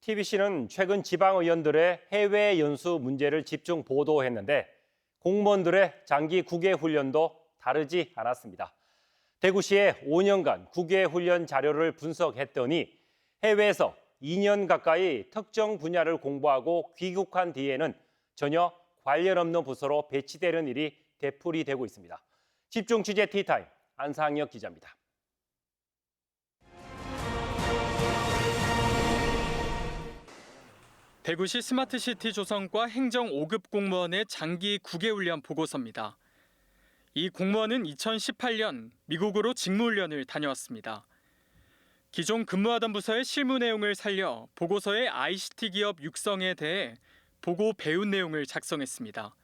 TBC는 최근 지방의원들의 해외 연수 문제를 집중 보도했는데 공무원들의 장기 국외 훈련도 다르지 않았습니다. 대구시의 5년간 국외 훈련 자료를 분석했더니 해외에서 2년 가까이 특정 분야를 공부하고 귀국한 뒤에는 전혀 관련 없는 부서로 배치되는 일이 되풀이되고 있습니다. 집중 취재 티타임 안상혁 기자입니다. 대구시 스마트시티 조성과 행정 5급 공무원의 장기 국외훈련 보고서입니다. 이 공무원은 2018년 미국으로 직무훈련을 다녀왔습니다. 기존 근무하던 부서의 실무 내용을 살려 보고서의 ICT 기업 육성에 대해 보고 배운 내용을 작성했습니다.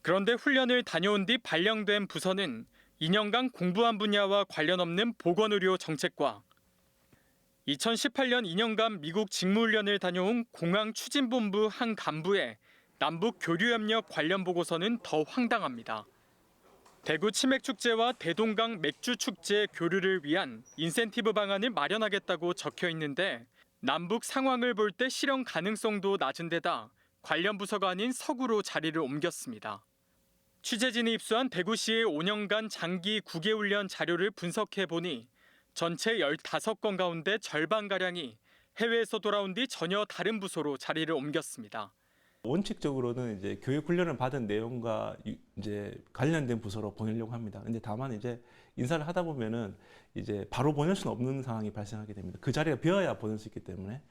그런데 훈련을 다녀온 뒤 발령된 부서는 2년간 공부한 분야와 관련 없는 보건의료 정책과 2018년 2년간 미국 직무훈련을 다녀온 공항추진본부 한 간부의 남북 교류협력 관련 보고서는 더 황당합니다. 대구 치맥축제와 대동강 맥주축제 교류를 위한 인센티브 방안을 마련하겠다고 적혀 있는데 남북 상황을 볼 때 실현 가능성도 낮은 데다 관련 부서가 아닌 서구로 자리를 옮겼습니다. 취재진이 입수한 대구시의 5년간 장기 국외훈련 자료를 분석해 보니 전체 15건 가운데 절반가량이 해외에서 돌아온 뒤 전혀 다른 부서로 자리를 옮겼습니다. 원칙적으로는 이제 교육 훈련을 받은 내용과 이제 관련된 부서로 보내려고 합니다. 근데 다만 이제 인사를 하다 보면은 이제 바로 보낼 수는 없는 상황이 발생하게 됩니다. 그 자리가 비어야 보낼 수 있기 때문에.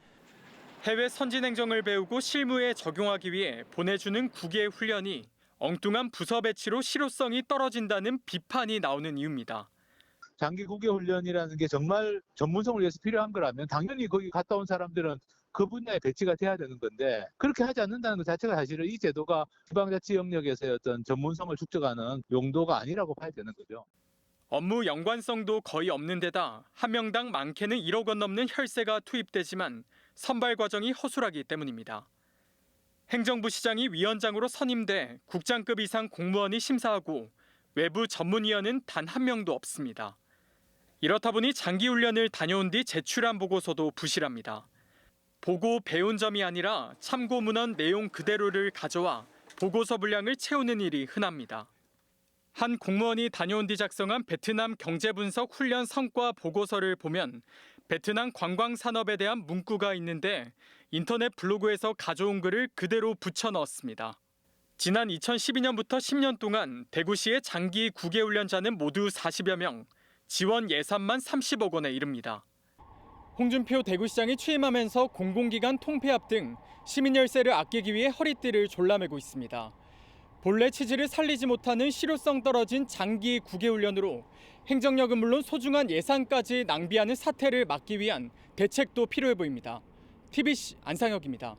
해외 선진 행정을 배우고 실무에 적용하기 위해 보내주는 국외 훈련이 엉뚱한 부서 배치로 실효성이 떨어진다는 비판이 나오는 이유입니다. 장기 국외 훈련이라는 게 정말 전문성을 위해서 필요한 거라면 당연히 거기 갔다 온 사람들은 그 분야에 배치가 돼야 되는 건데 그렇게 하지 않는다는 것 자체가 사실은 이 제도가 지방자치 영역에서의 어떤 전문성을 축적하는 용도가 아니라고 봐야 되는 거죠. 업무 연관성도 거의 없는 데다 한 명당 많게는 1억 원 넘는 혈세가 투입되지만 선발 과정이 허술하기 때문입니다. 행정부 시장이 위원장으로 선임돼 국장급 이상 공무원이 심사하고 외부 전문위원은 단 한 명도 없습니다. 이렇다 보니 장기훈련을 다녀온 뒤 제출한 보고서도 부실합니다. 보고 배운 점이 아니라 참고 문헌 내용 그대로를 가져와 보고서 분량을 채우는 일이 흔합니다. 한 공무원이 다녀온 뒤 작성한 베트남 경제분석 훈련 성과 보고서를 보면 베트남 관광산업에 대한 문구가 있는데 인터넷 블로그에서 가져온 글을 그대로 붙여 넣었습니다. 지난 2012년부터 10년 동안 대구시의 장기 국외훈련자는 모두 40여 명, 지원 예산만 30억 원에 이릅니다. 홍준표 대구시장이 취임하면서 공공기관 통폐합 등 시민 열세를 아끼기 위해 허리띠를 졸라매고 있습니다. 본래 취지를 살리지 못하는 실효성 떨어진 장기 국외훈련으로 행정력은 물론 소중한 예산까지 낭비하는 사태를 막기 위한 대책도 필요해 보입니다. TBC 안상혁입니다.